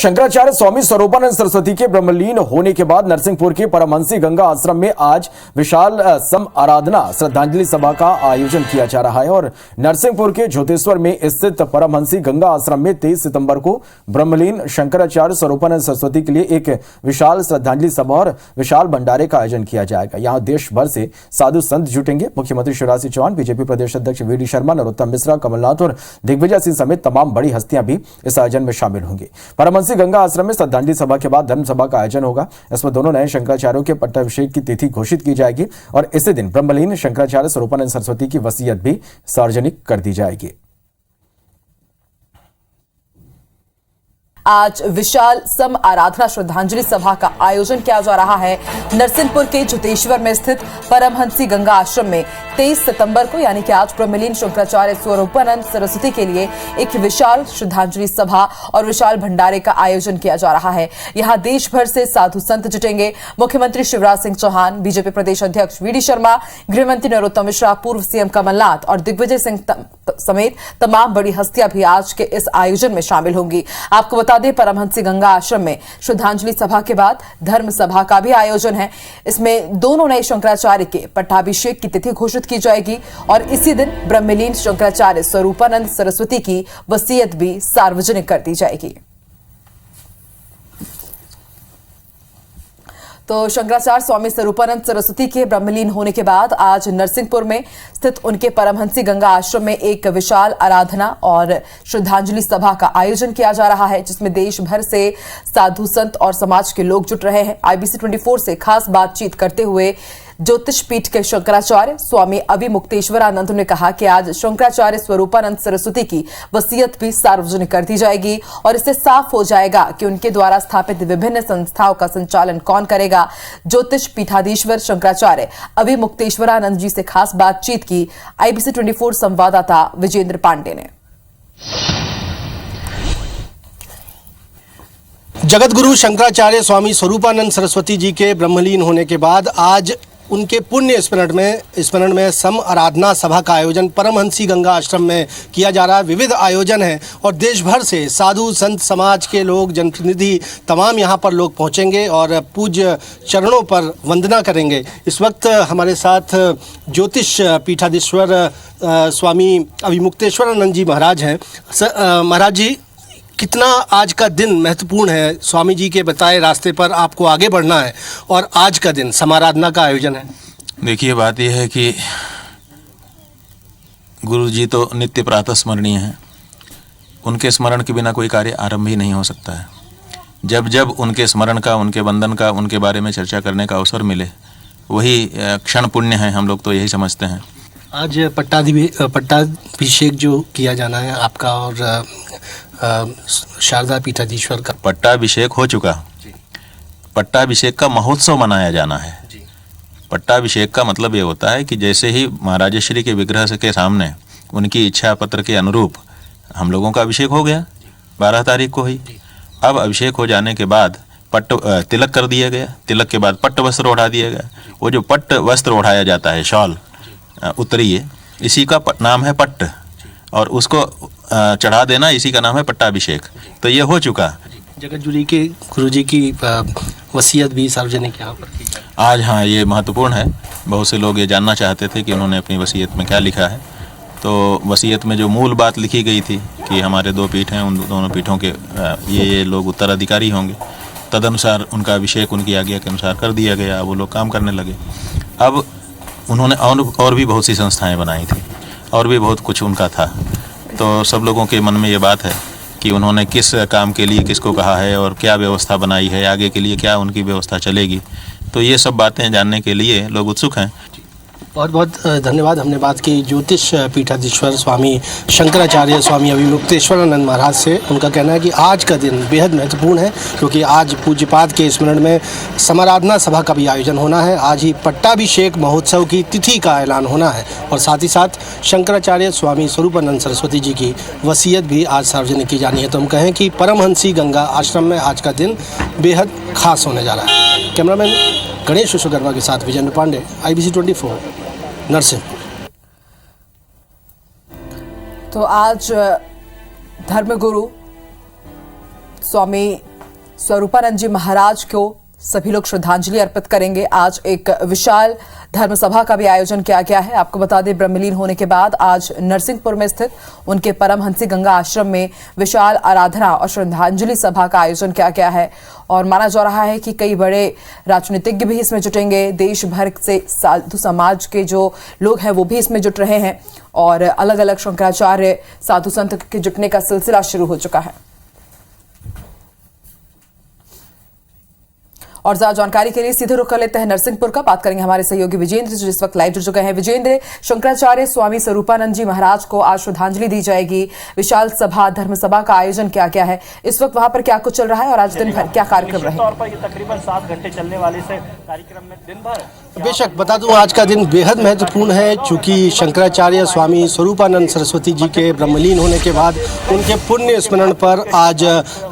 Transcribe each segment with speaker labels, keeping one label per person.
Speaker 1: शंकराचार्य स्वामी स्वरूपानंद सरस्वती के ब्रह्मलीन होने के बाद नरसिंहपुर के परमहंसी गंगा आश्रम में आज विशाल सम आराधना श्रद्धांजलि सभा का आयोजन किया जा रहा है और नरसिंहपुर के ज्योतिश्वर में स्थित परमहंसी गंगा आश्रम में 23 सितंबर को ब्रह्मलीन शंकराचार्य स्वरूपानंद सरस्वती के लिए एक विशाल श्रद्धांजलि सभा और विशाल भंडारे का आयोजन किया जाएगा। यहाँ देश भर से साधु संत जुटेंगे। मुख्यमंत्री शिवराज सिंह चौहान, बीजेपी प्रदेश अध्यक्ष वी.डी. शर्मा, नरोत्तम मिश्रा, कमलनाथ और दिग्विजय सिंह समेत तमाम बड़ी हस्तियां भी इस आयोजन में शामिल होंगी। परमहंसी गंगा आश्रम में श्रद्धांजलि सभा के बाद धर्म सभा का आयोजन होगा। इसमें दोनों नए शंकराचार्यों के पट्टाभिषेक की तिथि घोषित की जाएगी और इसी दिन ब्रह्मलीन शंकराचार्य स्वरूपानंद सरस्वती की वसीयत भी सार्वजनिक कर दी जाएगी।
Speaker 2: आज विशाल सम आराधना श्रद्धांजलि सभा का आयोजन किया जा रहा है। नरसिंहपुर के ज्योतिश्वर में स्थित परमहंसी गंगा आश्रम में 23 सितंबर को यानी कि आज ब्रह्मलीन शंकराचार्य स्वरूपानंद सरस्वती के लिए एक विशाल श्रद्धांजलि सभा और विशाल भंडारे का आयोजन किया जा रहा है। यहां देश भर से साधु संत जुटेंगे। मुख्यमंत्री शिवराज सिंह चौहान, बीजेपी प्रदेश अध्यक्ष वी.डी. शर्मा, गृहमंत्री नरोत्तम मिश्रा, पूर्व सीएम कमलनाथ और दिग्विजय सिंह समेत तमाम बड़ी हस्तियां भी आज के इस आयोजन में शामिल होंगी। आपको बता दें, परमहंसी गंगा आश्रम में श्रद्धांजलि सभा के बाद धर्म सभा का भी आयोजन है। इसमें दोनों नए शंकराचार्य के पट्टाभिषेक की तिथि घोषित की जाएगी और इसी दिन ब्रह्मलीन शंकराचार्य स्वरूपानंद सरस्वती की वसीयत भी सार्वजनिक कर दी जाएगी। तो शंकराचार्य स्वामी स्वरूपानंद सरस्वती के ब्रह्मलीन होने के बाद आज नरसिंहपुर में स्थित उनके परमहंसी गंगा आश्रम में एक विशाल आराधना और श्रद्धांजलि सभा का आयोजन किया जा रहा है, जिसमें देश भर से साधु संत और समाज के लोग जुट रहे हैं। IBC 24 से खास बातचीत करते हुए ज्योतिष पीठ के शंकराचार्य स्वामी अभिमुक्तेश्वरानंद ने कहा कि आज शंकराचार्य स्वरूपानंद सरस्वती की वसीयत भी सार्वजनिक कर दी जाएगी और इससे साफ हो जाएगा कि उनके द्वारा स्थापित विभिन्न संस्थाओं का संचालन कौन करेगा। ज्योतिष पीठाधीश्वर शंकराचार्य अभिमुक्तेश्वरानंद जी से खास बातचीत की IBC 24 संवाददाता विजेंद्र पांडे ने।
Speaker 3: जगतगुरु शंकराचार्य स्वामी स्वरूपानंद सरस्वती जी के ब्रह्मलीन होने के बाद आज उनके पुण्य स्मरण में सम आराधना सभा का आयोजन परमहंसी गंगा आश्रम में किया जा रहा है। विविध आयोजन है और देश भर से साधु संत समाज के लोग, जनप्रतिनिधि, तमाम यहाँ पर लोग पहुँचेंगे और पूज्य चरणों पर वंदना करेंगे। इस वक्त हमारे साथ ज्योतिष पीठाधीश्वर स्वामी अभिमुक्तेश्वरानंद जी महाराज हैं। महाराज जी, कितना आज का दिन महत्वपूर्ण है? स्वामी जी के बताए रास्ते पर आपको आगे बढ़ना है और आज का दिन समाराधना का आयोजन है।
Speaker 4: देखिए, बात यह है कि गुरु जी तो नित्य प्रातः स्मरणीय हैं। उनके स्मरण के बिना कोई कार्य आरंभ ही नहीं हो सकता है। जब जब उनके स्मरण का, उनके वंदन का, उनके बारे में चर्चा करने का अवसर मिले, वही क्षण पुण्य है। हम लोग तो यही समझते हैं।
Speaker 3: आज पट्टाभिषेक जो किया जाना है आपका और शारदा पीठाधीश्वर का
Speaker 4: पट्टाभिषेक हो चुका। पट्टाभिषेक का महोत्सव मनाया जाना है। पट्टाभिषेक का मतलब ये होता है कि जैसे ही महाराजेश्वरी के विग्रह के सामने उनकी इच्छा पत्र के अनुरूप हम लोगों का अभिषेक हो गया, 12 तारीख को ही। अब अभिषेक हो जाने के बाद तिलक कर दिया गया। तिलक के बाद पट्ट वस्त्र ओढ़ा दिया गया। वो जो पट्ट वस्त्र ओढ़ाया जाता है, शॉल उत्तरीय, इसी का नाम है पट्ट और उसको चढ़ा देना, इसी का नाम है पट्टाभिषेक। तो ये हो चुका।
Speaker 3: जगतगुरु के गुरु जी की वसीयत भी सार्वजनिक यहाँ पर की जाए
Speaker 4: आज। हाँ, ये महत्वपूर्ण है। बहुत से लोग ये जानना चाहते थे कि उन्होंने अपनी वसीयत में क्या लिखा है। तो वसीयत में जो मूल बात लिखी गई थी कि हमारे 2 पीठ हैं, उन दोनों पीठों के ये लोग उत्तराधिकारी होंगे, तदनुसार उनका अभिषेक उनकी आज्ञा के अनुसार कर दिया गया। वो लोग काम करने लगे। अब उन्होंने और भी बहुत सी संस्थाएं बनाई थी और भी बहुत कुछ उनका था। तो सब लोगों के मन में ये बात है कि उन्होंने किस काम के लिए किसको कहा है और क्या व्यवस्था बनाई है, आगे के लिए क्या उनकी व्यवस्था चलेगी। तो ये सब बातें जानने के लिए लोग उत्सुक हैं।
Speaker 3: बहुत बहुत धन्यवाद। हमने बात की ज्योतिष पीठाधीश्वर स्वामी शंकराचार्य स्वामी अभिमुक्तेश्वरानंद महाराज से। उनका कहना है कि आज का दिन बेहद महत्वपूर्ण है क्योंकि आज पूज्यपाद के स्मरण में समाराधना सभा का भी आयोजन होना है। आज ही पट्टाभिषेक महोत्सव की तिथि का ऐलान होना है और साथ ही साथ शंकराचार्य स्वामी स्वरूपानंद सरस्वती जी की वसीयत भी आज सार्वजनिक की जानी है। तो हम कहें कि परमहंसी गंगा आश्रम में आज का दिन बेहद खास होने जा रहा है। कैमरामैन गणेश विश्वकर्मा के साथ विजेंद्र पांडे, IBC 24 नरसिंहपुर।
Speaker 2: तो आज धर्मगुरु स्वामी स्वरूपानंद जी महाराज को सभी लोग श्रद्धांजलि अर्पित करेंगे। आज एक विशाल धर्म सभा का भी आयोजन किया गया है। आपको बता दें, ब्रह्मलीन होने के बाद आज नरसिंहपुर में स्थित उनके परमहंसी गंगा आश्रम में विशाल आराधना और श्रद्धांजलि सभा का आयोजन किया गया है और माना जा रहा है कि कई बड़े राजनीतिज्ञ भी इसमें जुटेंगे। देश भर से साधु समाज के जो लोग हैं वो भी इसमें जुट रहे हैं और अलग अलग शंकराचार्य साधु संत के जुटने का सिलसिला शुरू हो चुका है। और ज्यादा जानकारी के लिए सीधे रुख कर लेते हैं नरसिंहपुर का। बात करेंगे हमारे सहयोगी विजेंद्र जो इस वक्त लाइव जुड़ चुके हैं। विजेंद्र, शंकराचार्य स्वामी स्वरूपानंद जी महाराज को आज श्रद्धांजलि दी जाएगी। विशाल सभा, धर्म सभा का आयोजन किया गया है। इस वक्त वहां पर क्या कुछ चल रहा है और आज दिन भर क्या कार्यक्रम रहे?
Speaker 5: तौर पर ये तकरीबन 7 घंटे चलने वाले से कार्यक्रम में दिन भर
Speaker 3: बेशक बता दूं, आज का दिन बेहद महत्वपूर्ण है क्योंकि शंकराचार्य स्वामी स्वरूपानंद सरस्वती जी के ब्रह्मलीन होने के बाद उनके पुण्य स्मरण पर आज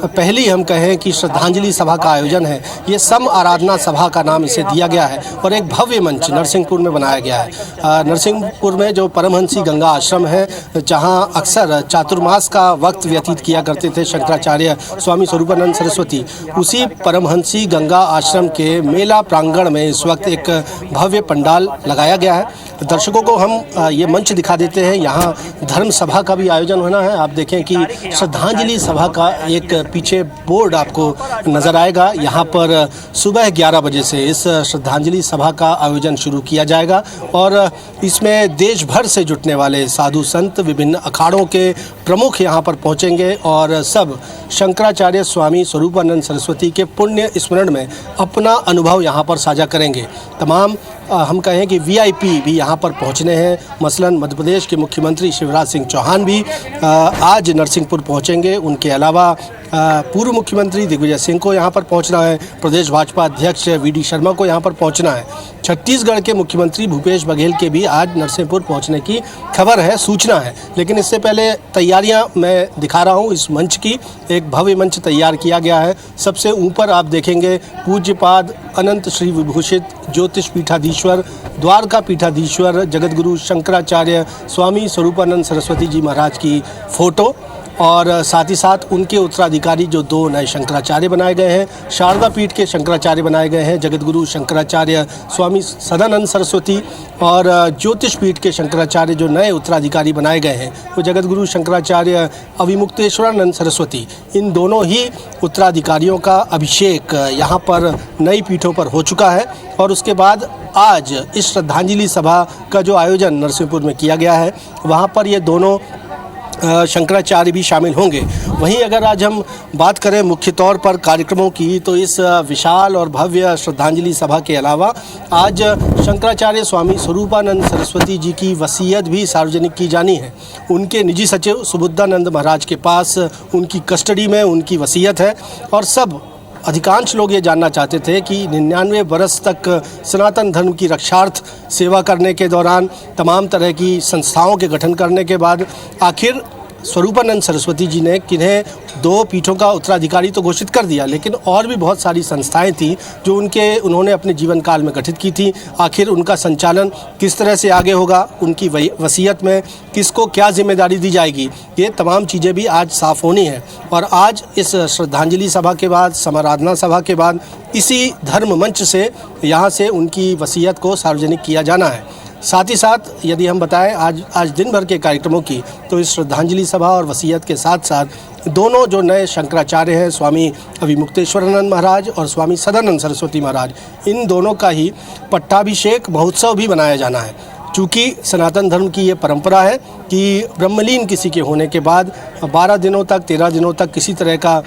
Speaker 3: पहली हम कहें कि श्रद्धांजलि सभा का आयोजन है। ये सम आराधना सभा का नाम इसे दिया गया है और एक भव्य मंच नरसिंहपुर में बनाया गया है। नरसिंहपुर में जो परमहंसी गंगा आश्रम है, जहाँ अक्सर चातुर्मास का वक्त व्यतीत किया करते थे शंकराचार्य स्वामी स्वरूपानंद सरस्वती, उसी परमहंसी गंगा आश्रम के मेला प्रांगण में इस वक्त एक भव्य पंडाल लगाया गया है। दर्शकों को हम ये मंच दिखा देते हैं। यहाँ धर्म सभा का भी आयोजन होना है। आप देखें कि श्रद्धांजलि सभा का एक पीछे बोर्ड आपको नजर आएगा। यहाँ पर सुबह 11 बजे से इस श्रद्धांजलि सभा का आयोजन शुरू किया जाएगा और इसमें देश भर से जुटने वाले साधु संत, विभिन्न अखाड़ों के प्रमुख यहाँ पर पहुँचेंगे और सब शंकराचार्य स्वामी स्वरूपानंद सरस्वती के पुण्य स्मरण में अपना अनुभव यहाँ पर साझा करेंगे। तमाम हम कहें कि वीआईपी भी यहाँ पर पहुँचने हैं। मसलन मध्य प्रदेश के मुख्यमंत्री शिवराज सिंह चौहान भी आज नरसिंहपुर पहुँचेंगे। उनके अलावा पूर्व मुख्यमंत्री दिग्विजय सिंह को यहाँ पर पहुँचना है। प्रदेश भाजपा अध्यक्ष वीडी शर्मा को यहाँ पर पहुँचना है। छत्तीसगढ़ के मुख्यमंत्री भूपेश बघेल के भी आज नरसिंहपुर पहुँचने की खबर है, सूचना है। लेकिन इससे पहले तैयारियाँ मैं दिखा रहा हूँ। इस मंच की एक भव्य मंच तैयार किया गया है। सबसे ऊपर आप देखेंगे पूज्यपाद अनंत श्री विभूषित ज्योतिष पीठाधीश्वर, द्वारका पीठाधीश्वर, जगतगुरु शंकराचार्य स्वामी स्वरूपानंद सरस्वती जी महाराज की फ़ोटो और साथ ही साथ उनके उत्तराधिकारी जो 2 नए शंकराचार्य बनाए गए हैं, शारदा पीठ के शंकराचार्य बनाए गए हैं, जगतगुरु शंकराचार्य स्वामी सदानंद सरस्वती और ज्योतिष पीठ के शंकराचार्य जो नए उत्तराधिकारी बनाए गए हैं वो जगतगुरु शंकराचार्य अविमुक्तेश्वरानंद सरस्वती। इन दोनों ही उत्तराधिकारियों का अभिषेक यहाँ पर नई पीठों पर हो चुका है और उसके बाद आज इस श्रद्धांजलि सभा का जो आयोजन नरसिंहपुर में किया गया है वहाँ पर ये दोनों शंकराचार्य भी शामिल होंगे। वहीं अगर आज हम बात करें मुख्य तौर पर कार्यक्रमों की, तो इस विशाल और भव्य श्रद्धांजलि सभा के अलावा आज शंकराचार्य स्वामी स्वरूपानंद सरस्वती जी की वसीयत भी सार्वजनिक की जानी है। उनके निजी सचिव सुबुद्धानंद महाराज के पास उनकी कस्टडी में उनकी वसीयत है और सब अधिकांश लोग ये जानना चाहते थे कि 99 वर्ष तक सनातन धर्म की रक्षार्थ सेवा करने के दौरान, तमाम तरह की संस्थाओं के गठन करने के बाद आखिर स्वरूपानंद सरस्वती जी ने किन्हें 2 पीठों का उत्तराधिकारी तो घोषित कर दिया, लेकिन और भी बहुत सारी संस्थाएं थी जो उन्होंने अपने जीवन काल में गठित की थी। आखिर उनका संचालन किस तरह से आगे होगा, उनकी वसीयत में किसको क्या जिम्मेदारी दी जाएगी, ये तमाम चीज़ें भी आज साफ़ होनी है। और आज इस श्रद्धांजलि सभा के बाद, समाराधना सभा के बाद इसी धर्म मंच से यहाँ से उनकी वसीयत को सार्वजनिक किया जाना है। साथ ही साथ यदि हम बताएं आज दिन भर के कार्यक्रमों की, तो इस श्रद्धांजलि सभा और वसीयत के साथ साथ दोनों जो नए शंकराचार्य हैं, स्वामी अविमुक्तेश्वरानंद महाराज और स्वामी सदानंद सरस्वती महाराज, इन दोनों का ही पट्टाभिषेक महोत्सव भी मनाया जाना है। चूँकि सनातन धर्म की ये परंपरा है कि ब्रह्मलीन किसी के होने के बाद 12 दिनों तक, 13 दिनों तक किसी तरह का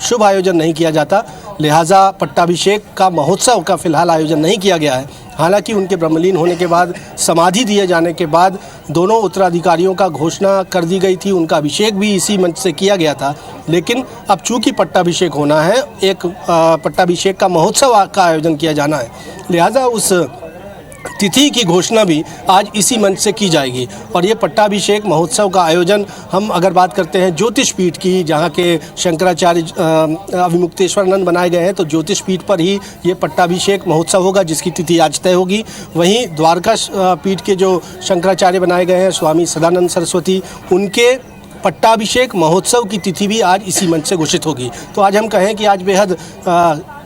Speaker 3: शुभ आयोजन नहीं किया जाता, लिहाजा पट्टाभिषेक का महोत्सव का फिलहाल आयोजन नहीं किया गया है। हालांकि उनके ब्रह्मलीन होने के बाद, समाधि दिए जाने के बाद दोनों उत्तराधिकारियों का घोषणा कर दी गई थी, उनका अभिषेक भी इसी मंच से किया गया था। लेकिन अब चूंकि पट्टाभिषेक होना है, एक पट्टाभिषेक का महोत्सव का आयोजन किया जाना है, लिहाजा उस तिथि की घोषणा भी आज इसी मंच से की जाएगी। और ये पट्टाभिषेक महोत्सव का आयोजन हम अगर बात करते हैं ज्योतिष पीठ की, जहाँ के शंकराचार्य अविमुक्तेश्वरानंद बनाए गए हैं, तो ज्योतिष पीठ पर ही ये पट्टाभिषेक महोत्सव होगा जिसकी तिथि आज तय होगी। वहीं द्वारका पीठ के जो शंकराचार्य बनाए गए हैं स्वामी सदानंद सरस्वती, उनके पट्टाभिषेक महोत्सव की तिथि भी आज इसी मंच से घोषित होगी। तो आज हम कहें कि आज बेहद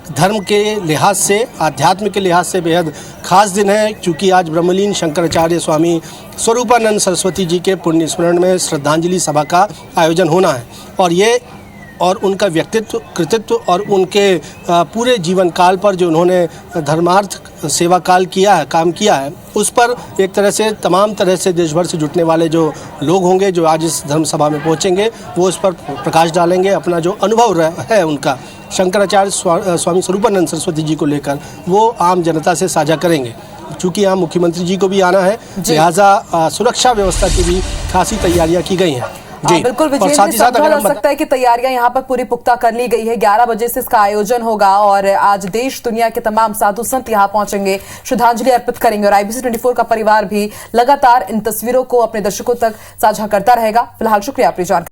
Speaker 3: धर्म के लिहाज से, आध्यात्म के लिहाज से बेहद खास दिन है, क्योंकि आज ब्रह्मलीन शंकराचार्य स्वामी स्वरूपानंद सरस्वती जी के पुण्य स्मरण में श्रद्धांजलि सभा का आयोजन होना है। और उनका व्यक्तित्व, कृतित्व और उनके पूरे जीवन काल पर जो उन्होंने धर्मार्थ सेवा काल किया है, काम किया है, उस पर एक तरह से तमाम तरह से देश भर से जुटने वाले जो लोग होंगे, जो आज इस धर्म सभा में पहुंचेंगे, वो उस पर प्रकाश डालेंगे। अपना जो अनुभव है उनका शंकराचार्य स्वामी स्वरूपानंद सरस्वती जी को लेकर, वो आम जनता से साझा करेंगे। चूँकि यहाँ मुख्यमंत्री जी को भी आना है, लिहाजा सुरक्षा व्यवस्था की भी खासी तैयारियाँ की गई हैं।
Speaker 2: बिल्कुल विजय जी, समझा जा सकता है कि तैयारियां यहाँ पर पूरी पुख्ता कर ली गई है। 11 बजे से इसका आयोजन होगा और आज देश दुनिया के तमाम साधु संत यहाँ पहुंचेंगे, श्रद्धांजलि अर्पित करेंगे और IBC 24 का परिवार भी लगातार इन तस्वीरों को अपने दर्शकों तक साझा करता रहेगा। फिलहाल शुक्रिया आपकी जानकारी।